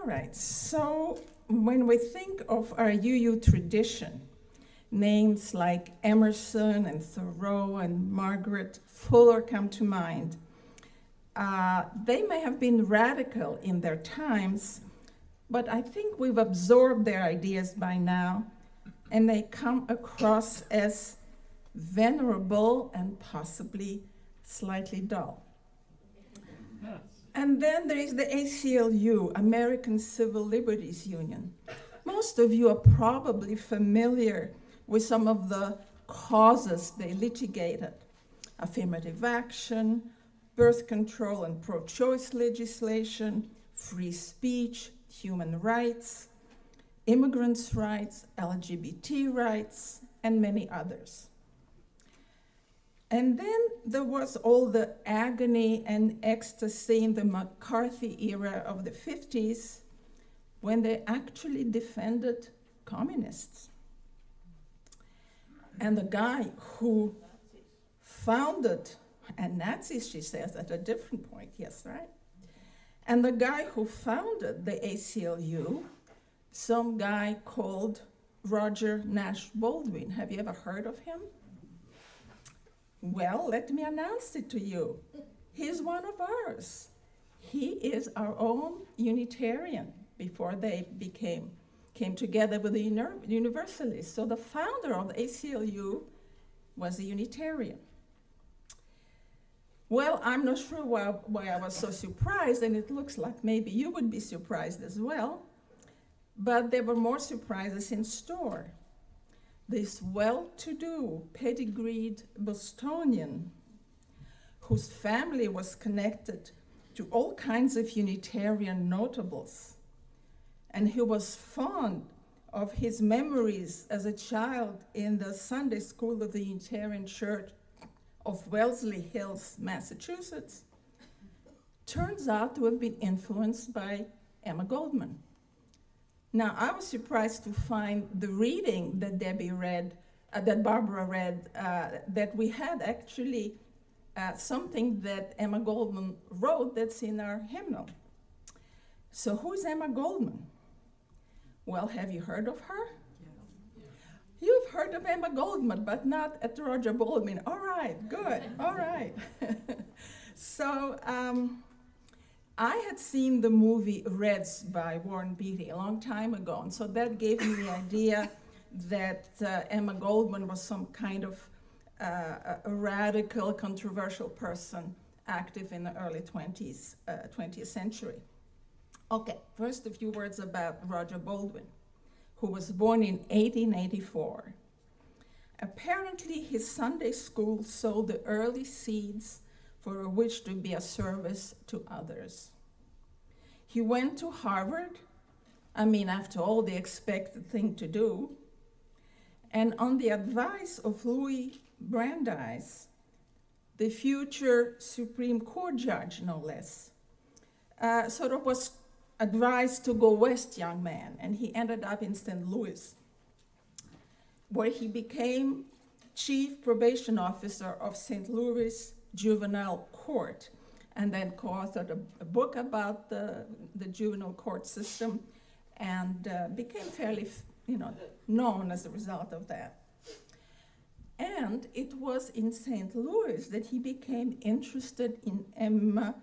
right, so when we think of our UU tradition, names like Emerson and Thoreau and Margaret Fuller come to mind. They may have been radical in their times, but I think we've absorbed their ideas by now, and they come across as venerable and possibly slightly dull. And then there is the ACLU, American Civil Liberties Union. Most of you are probably familiar with some of the causes they litigated: affirmative action, birth control and pro-choice legislation, free speech, human rights, immigrants' rights, LGBT rights, and many others. And then there was all the agony and ecstasy in the McCarthy era of the 50s, when they actually defended communists. And the guy who founded, and Nazis, she says, at a different point, yes, right? And the guy who founded the ACLU, some guy called Roger Nash Baldwin. Have you ever heard of him? Well, let me announce it to you. He's one of ours. He is our own Unitarian before they came together with the Universalists. So the founder of the ACLU was a Unitarian. Well, I'm not sure why I was so surprised, and it looks like maybe you would be surprised as well, but there were more surprises in store. This well-to-do, pedigreed Bostonian, whose family was connected to all kinds of Unitarian notables, and who was fond of his memories as a child in the Sunday school of the Unitarian Church of Wellesley Hills, Massachusetts, turns out to have been influenced by Emma Goldman. Now, I was surprised to find the reading that Debbie read, that Barbara read, that we had actually something that Emma Goldman wrote that's in our hymnal. So who's Emma Goldman? Well, have you heard of her? You've heard of Emma Goldman, but not at Roger Baldwin. All right, good, all right. So I had seen the movie Reds by Warren Beatty a long time ago, and so that gave me the idea that Emma Goldman was some kind of a radical, controversial person active in the early 20th century. Okay, first a few words about Roger Baldwin, who was born in 1884. Apparently, his Sunday school sowed the early seeds for which to be a service to others. He went to Harvard, after all, the expected thing to do, and on the advice of Louis Brandeis, the future Supreme Court judge, no less, sort of was advised to go west, young man, and he ended up in St. Louis, where he became chief probation officer of St. Louis Juvenile Court, and then co-authored a book about the juvenile court system, and became fairly, known as a result of that. And it was in St. Louis that he became interested in Emma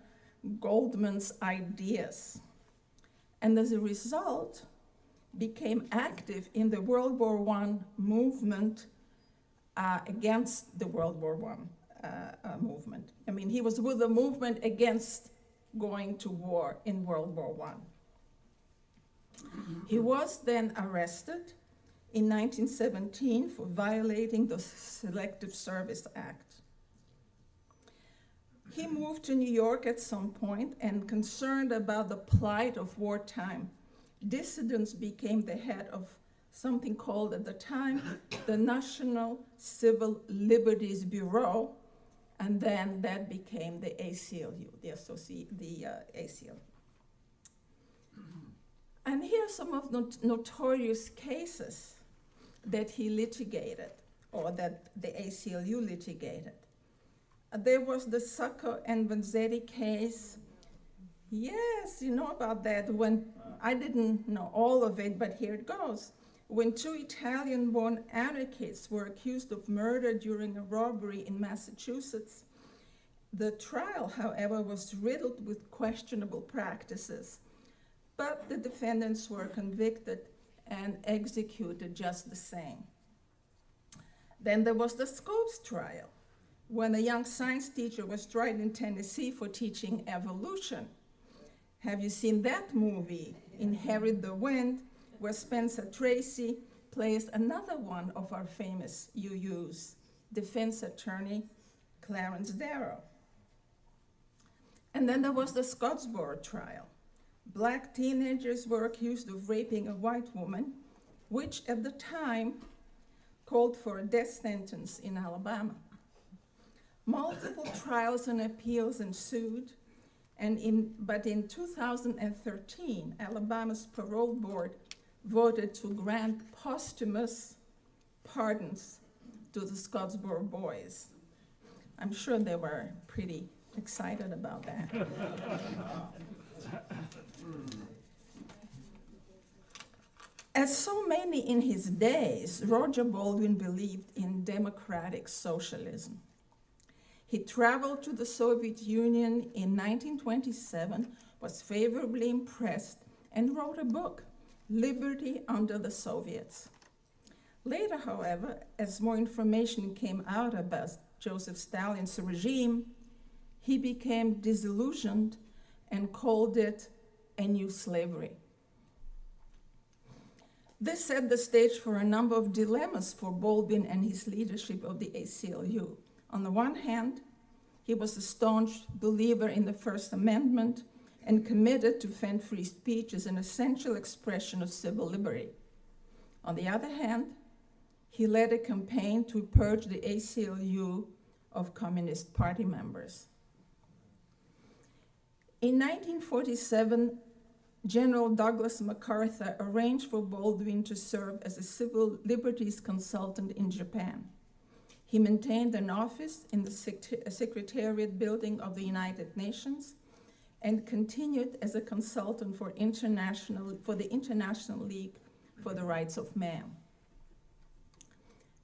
Goldman's ideas, and as a result, became active in the World War I movement against the World War I movement. He was with the movement against going to war in World War I. He was then arrested in 1917 for violating the Selective Service Act. He moved to New York at some point, and concerned about the plight of wartime dissidents, became the head of something called at the time the National Civil Liberties Bureau, and then that became the ACLU, the ACLU. And here are some of the notorious cases that he litigated, or that the ACLU litigated. There was the Sacco and Vanzetti case. Yes, you know about that, when I didn't know all of it, but here it goes. When two Italian-born anarchists were accused of murder during a robbery in Massachusetts, the trial, however, was riddled with questionable practices, but the defendants were convicted and executed just the same. Then there was the Scopes trial, when a young science teacher was tried in Tennessee for teaching evolution. Have you seen that movie, Inherit the Wind, where Spencer Tracy plays another one of our famous UUs, defense attorney Clarence Darrow? And then there was the Scottsboro trial. Black teenagers were accused of raping a white woman, which at the time called for a death sentence in Alabama. Multiple trials and appeals ensued, but in 2013, Alabama's parole board voted to grant posthumous pardons to the Scottsboro boys. I'm sure they were pretty excited about that. As so many in his days, Roger Baldwin believed in democratic socialism. He traveled to the Soviet Union in 1927, was favorably impressed, and wrote a book, Liberty Under the Soviets. Later, however, as more information came out about Joseph Stalin's regime, he became disillusioned and called it a new slavery. This set the stage for a number of dilemmas for Baldwin and his leadership of the ACLU. On the one hand, he was a staunch believer in the First Amendment and committed to defend free speech as an essential expression of civil liberty. On the other hand, he led a campaign to purge the ACLU of Communist Party members. In 1947, General Douglas MacArthur arranged for Baldwin to serve as a civil liberties consultant in Japan. He maintained an office in the Secretariat building of the United Nations and continued as a consultant for the International League for the Rights of Man.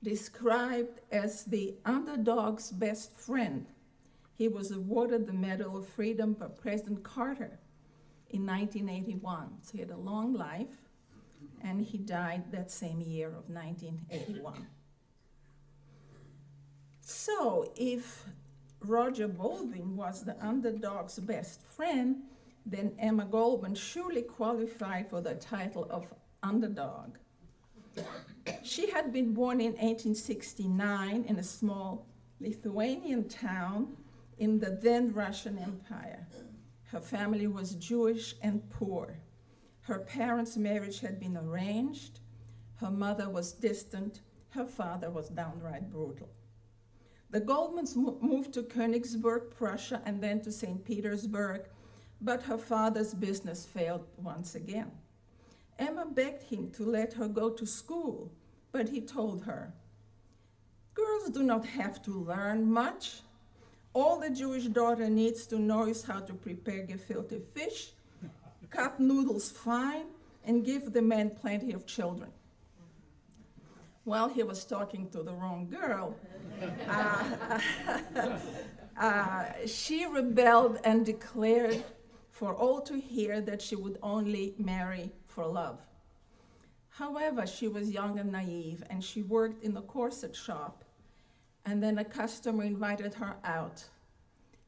Described as the underdog's best friend, he was awarded the Medal of Freedom by President Carter in 1981. So he had a long life, and he died that same year of 1981. So if Roger Baldwin was the underdog's best friend, then Emma Goldman surely qualified for the title of underdog. She had been born in 1869 in a small Lithuanian town in the then Russian Empire. Her family was Jewish and poor. Her parents' marriage had been arranged. Her mother was distant. Her father was downright brutal. The Goldmans moved to Königsberg, Prussia, and then to St. Petersburg, but her father's business failed once again. Emma begged him to let her go to school, but he told her, "Girls do not have to learn much. All the Jewish daughter needs to know is how to prepare gefilte fish, cut noodles fine, and give the man plenty of children." Well, he was talking to the wrong girl. She rebelled and declared for all to hear that she would only marry for love. However, she was young and naive, and she worked in the corset shop, and then a customer invited her out,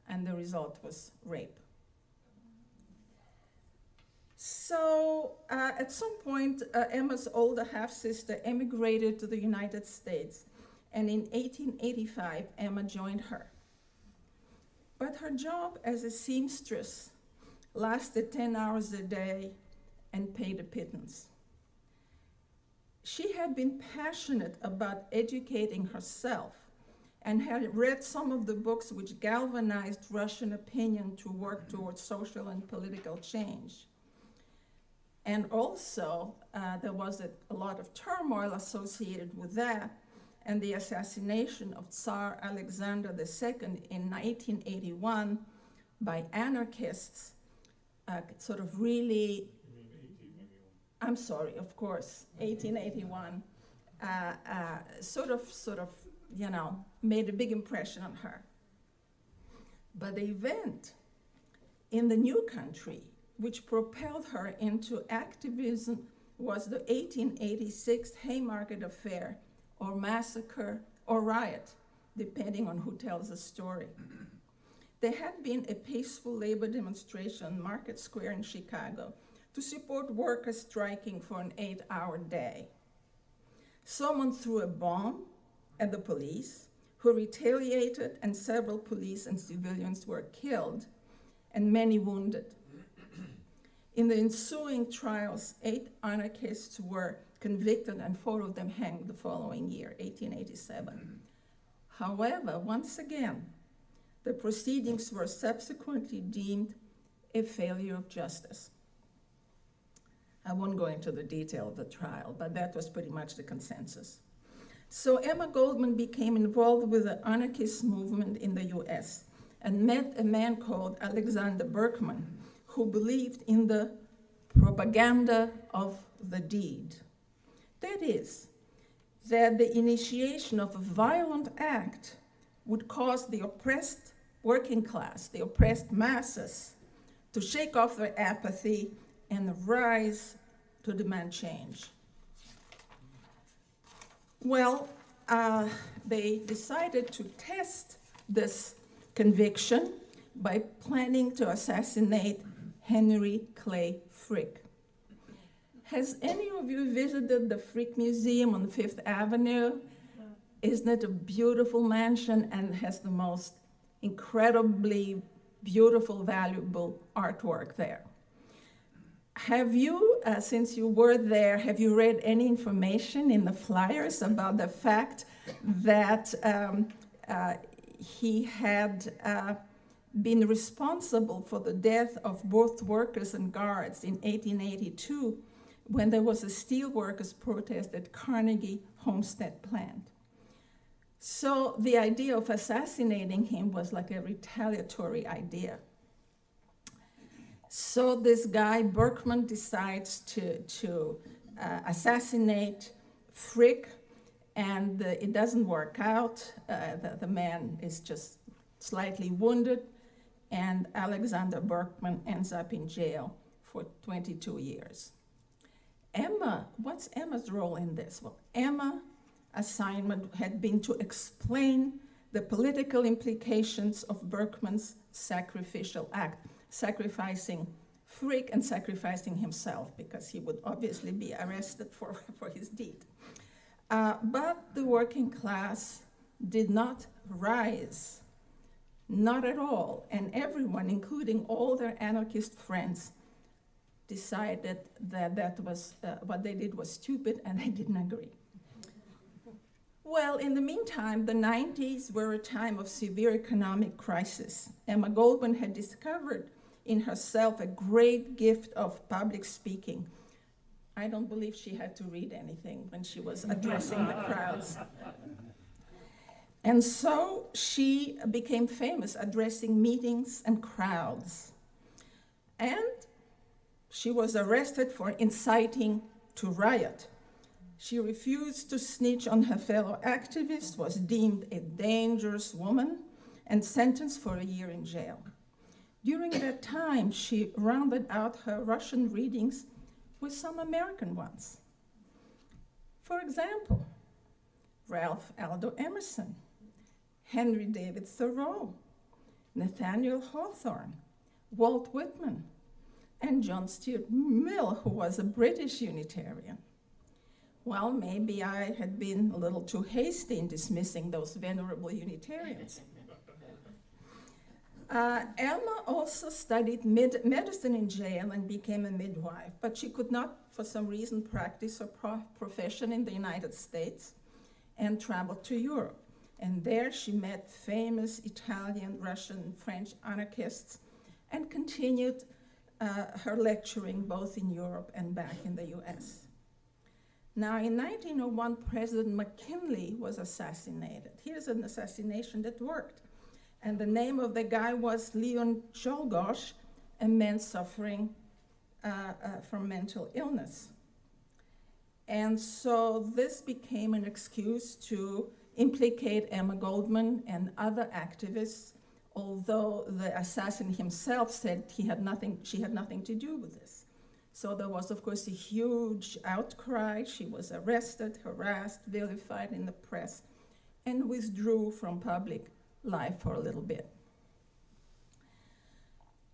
and the result was rape. So at some point, Emma's older half-sister emigrated to the United States, and in 1885, Emma joined her. But her job as a seamstress lasted 10 hours a day and paid a pittance. She had been passionate about educating herself and had read some of the books which galvanized Russian opinion to work towards social and political change. And also, there was a lot of turmoil associated with that, and the assassination of Tsar Alexander II in 1881 by anarchists sort of really I'm sorry, of course, 1881, sort of, made a big impression on her. But the event in the new country, which propelled her into activism, was the 1886 Haymarket Affair, or massacre, or riot, depending on who tells the story. There had been a peaceful labor demonstration on Market Square in Chicago to support workers striking for an 8-hour day. Someone threw a bomb at the police, who retaliated, and several police and civilians were killed, and many wounded. In the ensuing trials, 8 anarchists were convicted and 4 of them hanged the following year, 1887. However, once again, the proceedings were subsequently deemed a failure of justice. I won't go into the detail of the trial, but that was pretty much the consensus. So Emma Goldman became involved with the anarchist movement in the US and met a man called Alexander Berkman, who believed in the propaganda of the deed. That is, that the initiation of a violent act would cause the oppressed working class, the oppressed masses, to shake off their apathy and rise to demand change. Well, they decided to test this conviction by planning to assassinate Henry Clay Frick. Has any of you visited the Frick Museum on Fifth Avenue? Isn't it a beautiful mansion and has the most incredibly beautiful, valuable artwork there? Have you, since you were there, have you read any information in the flyers about the fact that he had been responsible for the death of both workers and guards in 1882 when there was a steelworkers protest at Carnegie Homestead plant? So the idea of assassinating him was like a retaliatory idea. So this guy, Berkman, decides to assassinate Frick, and it doesn't work out. The man is just slightly wounded, and Alexander Berkman ends up in jail for 22 years. Emma, what's Emma's role in this? Well, Emma's assignment had been to explain the political implications of Berkman's sacrificial act, sacrificing Frick and sacrificing himself, because he would obviously be arrested for his deed. But the working class did not rise, not at all, and everyone, including all their anarchist friends, decided that was what they did was stupid, and they didn't agree. Well, in the meantime, the 90s were a time of severe economic crisis. Emma Goldman had discovered in herself a great gift of public speaking. I don't believe she had to read anything when she was addressing the crowds. And so she became famous addressing meetings and crowds. And she was arrested for inciting to riot. She refused to snitch on her fellow activists, was deemed a dangerous woman, and sentenced for a year in jail. During that time, she rounded out her Russian readings with some American ones. For example, Ralph Aldo Emerson, Henry David Thoreau, Nathaniel Hawthorne, Walt Whitman, and John Stuart Mill, who was a British Unitarian. Well, maybe I had been a little too hasty in dismissing those venerable Unitarians. Emma also studied medicine in jail and became a midwife, but she could not, for some reason, practice her profession in the United States and traveled to Europe. And there she met famous Italian, Russian, French anarchists and continued her lecturing both in Europe and back in the US. Now, in 1901, President McKinley was assassinated. Here's an assassination that worked. And the name of the guy was Leon Czolgosz, a man suffering from mental illness. And so this became an excuse to implicate Emma Goldman and other activists, although the assassin himself said she had nothing to do with this. So there was, of course, a huge outcry. She was arrested, harassed, vilified in the press, and withdrew from public life for a little bit.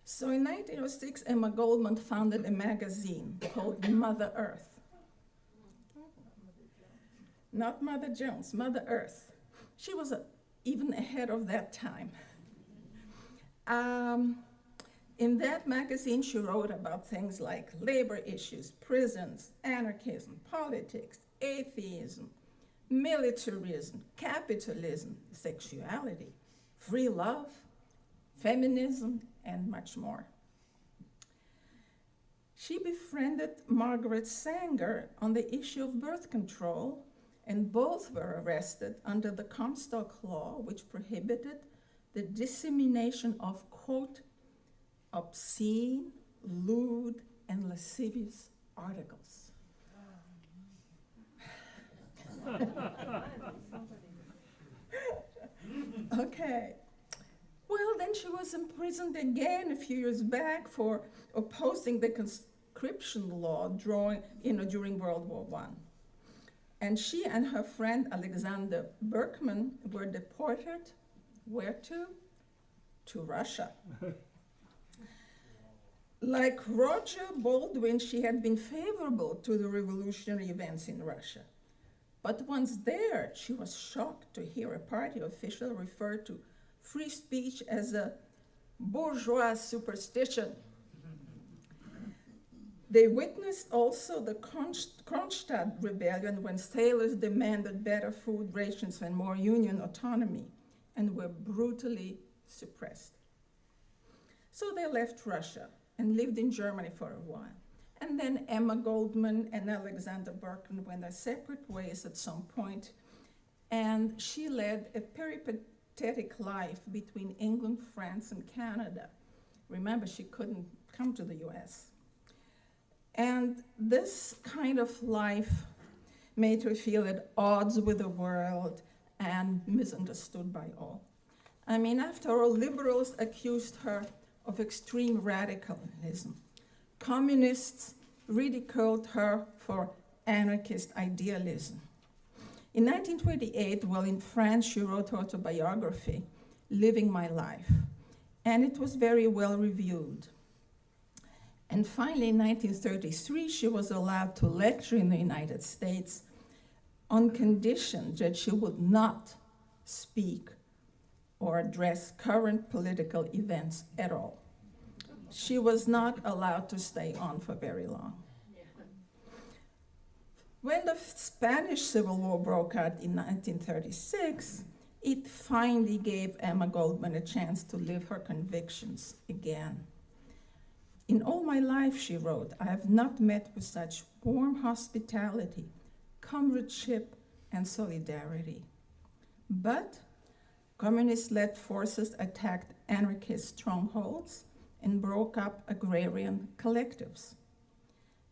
So in 1906, Emma Goldman founded a magazine called Mother Earth. Not Mother Jones, Mother Earth. She was even ahead of that time. In that magazine, she wrote about things like labor issues, prisons, anarchism, politics, atheism, militarism, capitalism, sexuality, free love, feminism, and much more. She befriended Margaret Sanger on the issue of birth control, and both were arrested under the Comstock Law, which prohibited the dissemination of, quote, obscene, lewd, and lascivious articles. Okay. Well, then she was imprisoned again a few years back for opposing the conscription law during World War I. And she and her friend Alexander Berkman were deported, where to? To Russia. Like Roger Baldwin, she had been favorable to the revolutionary events in Russia. But once there, she was shocked to hear a party official refer to free speech as a bourgeois superstition. They witnessed also the Kronstadt rebellion when sailors demanded better food rations and more union autonomy and were brutally suppressed. So they left Russia and lived in Germany for a while. And then Emma Goldman and Alexander Berkman went their separate ways at some point, and she led a peripatetic life between England, France, and Canada. Remember, she couldn't come to the US. And this kind of life made her feel at odds with the world and misunderstood by all. I mean, after all, liberals accused her of extreme radicalism. Communists ridiculed her for anarchist idealism. In 1928, while in France, she wrote her autobiography, Living My Life, and it was very well reviewed. And finally, in 1933, she was allowed to lecture in the United States on condition that she would not speak or address current political events at all. She was not allowed to stay on for very long. When the Spanish Civil War broke out in 1936, it finally gave Emma Goldman a chance to live her convictions again. In all my life, she wrote, I have not met with such warm hospitality, comradeship, and solidarity. But communist-led forces attacked anarchist strongholds and broke up agrarian collectives.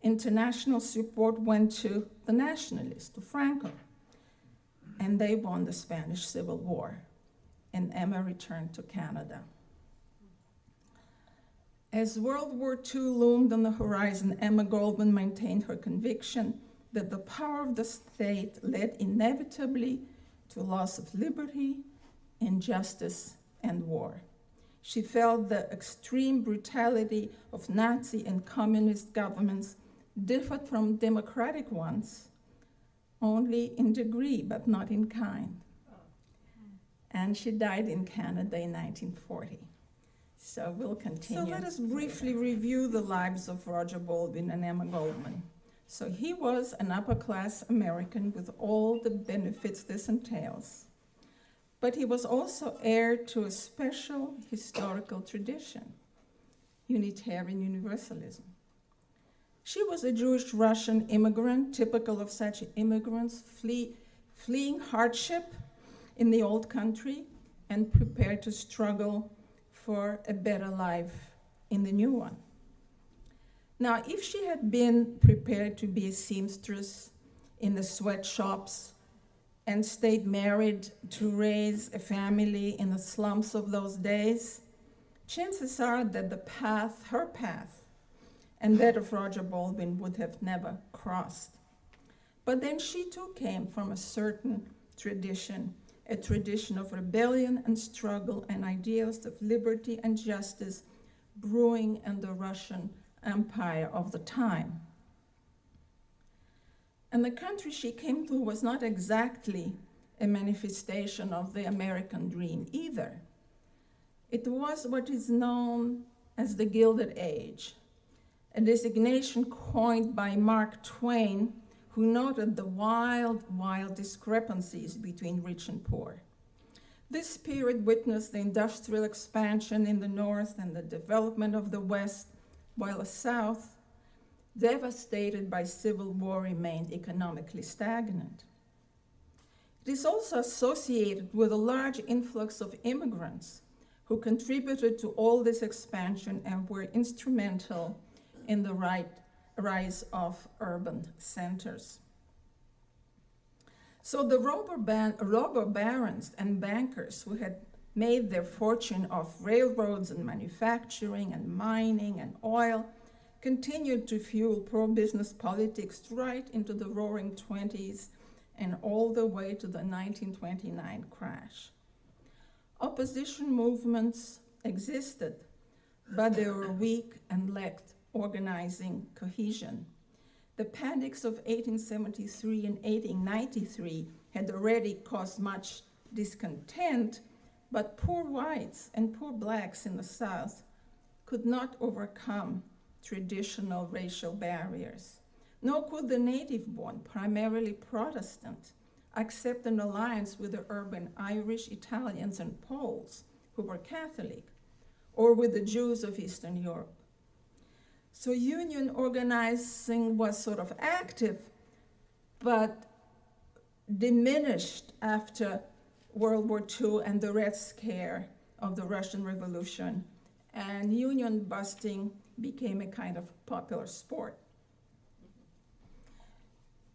International support went to the nationalists, to Franco, and they won the Spanish Civil War, and Emma returned to Canada. As World War II loomed on the horizon, Emma Goldman maintained her conviction that the power of the state led inevitably to loss of liberty, injustice, and war. She felt the extreme brutality of Nazi and communist governments differed from democratic ones only in degree, but not in kind. And she died in Canada in 1940. So we'll continue. So let us briefly review the lives of Roger Baldwin and Emma Goldman. So he was an upper-class American with all the benefits this entails. But he was also heir to a special historical tradition, Unitarian Universalism. She was a Jewish Russian immigrant, typical of such immigrants fleeing hardship in the old country and prepared to struggle for a better life in the new one. Now, if she had been prepared to be a seamstress in the sweatshops and stayed married to raise a family in the slums of those days, chances are that her path, and that of Roger Baldwin would have never crossed. But then she too came from a certain tradition, a tradition of rebellion and struggle and ideals of liberty and justice brewing in the Russian Empire of the time. And the country she came to was not exactly a manifestation of the American dream either. It was what is known as the Gilded Age, a designation coined by Mark Twain, who noted the wild discrepancies between rich and poor. This period witnessed the industrial expansion in the North and the development of the West, while the South, devastated by civil war, remained economically stagnant. It is also associated with a large influx of immigrants who contributed to all this expansion and were instrumental in the rise of urban centers. So the robber barons and bankers who had made their fortune off railroads and manufacturing and mining and oil continued to fuel pro-business politics right into the roaring 20s and all the way to the 1929 crash. Opposition movements existed, but they were weak and lacked organizing cohesion. The panics of 1873 and 1893 had already caused much discontent, but poor whites and poor blacks in the South could not overcome traditional racial barriers. Nor could the native-born, primarily Protestant, accept an alliance with the urban Irish, Italians, and Poles, who were Catholic, or with the Jews of Eastern Europe. So union organizing was sort of active, but diminished after World War II and the Red Scare of the Russian Revolution, and union busting became a kind of popular sport.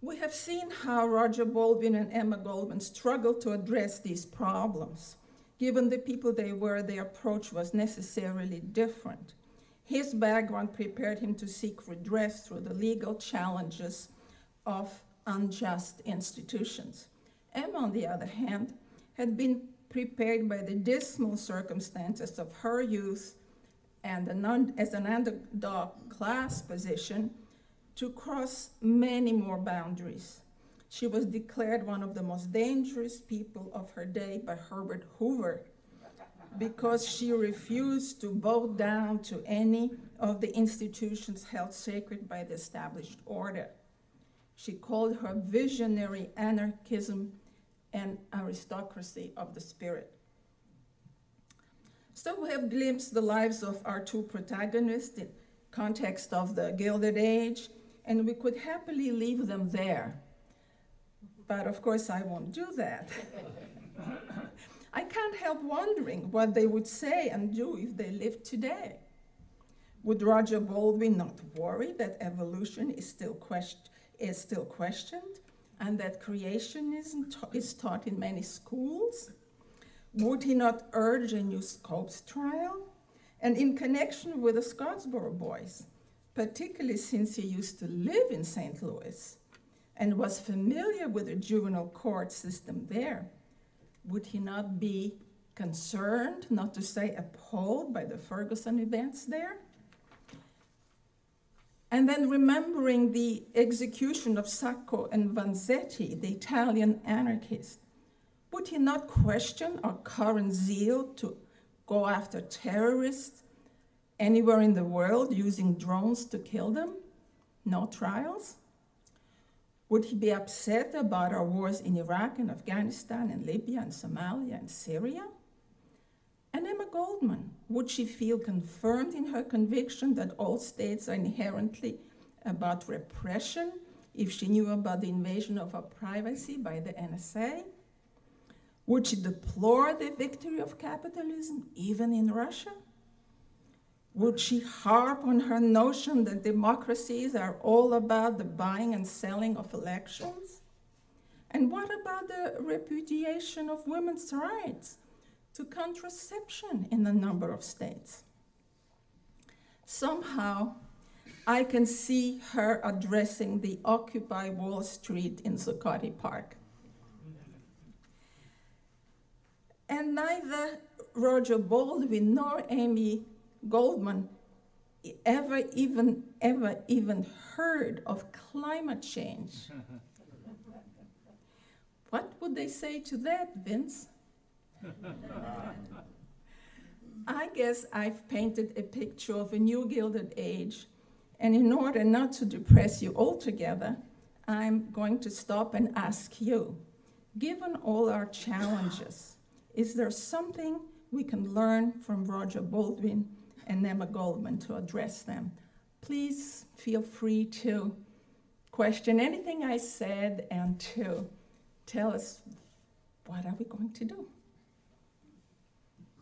We have seen how Roger Baldwin and Emma Goldman struggled to address these problems. Given the people they were, their approach was necessarily different. His background prepared him to seek redress through the legal challenges of unjust institutions. Emma, on the other hand, had been prepared by the dismal circumstances of her youth and as an underdog class position to cross many more boundaries. She was declared one of the most dangerous people of her day by Herbert Hoover because she refused to bow down to any of the institutions held sacred by the established order. She called her visionary anarchism an aristocracy of the spirit. So we have glimpsed the lives of our two protagonists in context of the Gilded Age, and we could happily leave them there. But of course I won't do that. I can't help wondering what they would say and do if they lived today. Would Roger Baldwin not worry that evolution is still questioned and that creationism is taught in many schools? Would he not urge a new Scopes trial? And in connection with the Scottsboro boys, particularly since he used to live in St. Louis and was familiar with the juvenile court system there, would he not be concerned, not to say appalled, by the Ferguson events there? And then remembering the execution of Sacco and Vanzetti, the Italian anarchists, would he not question our current zeal to go after terrorists anywhere in the world using drones to kill them? No trials? Would he be upset about our wars in Iraq and Afghanistan and Libya and Somalia and Syria? And Emma Goldman, would she feel confirmed in her conviction that all states are inherently about repression if she knew about the invasion of her privacy by the NSA? Would she deplore the victory of capitalism, even in Russia? Would she harp on her notion that democracies are all about the buying and selling of elections? And what about the repudiation of women's rights to contraception in a number of states? Somehow, I can see her addressing the Occupy Wall Street in Zuccotti Park. And neither Roger Baldwin nor Amy Goldman ever even heard of climate change. What would they say to that, Vince? I guess I've painted a picture of a new Gilded Age, and in order not to depress you altogether, I'm going to stop and ask you, given all our challenges, is there something we can learn from Roger Baldwin and Emma Goldman to address them? Please feel free to question anything I said and to tell us, what are we going to do?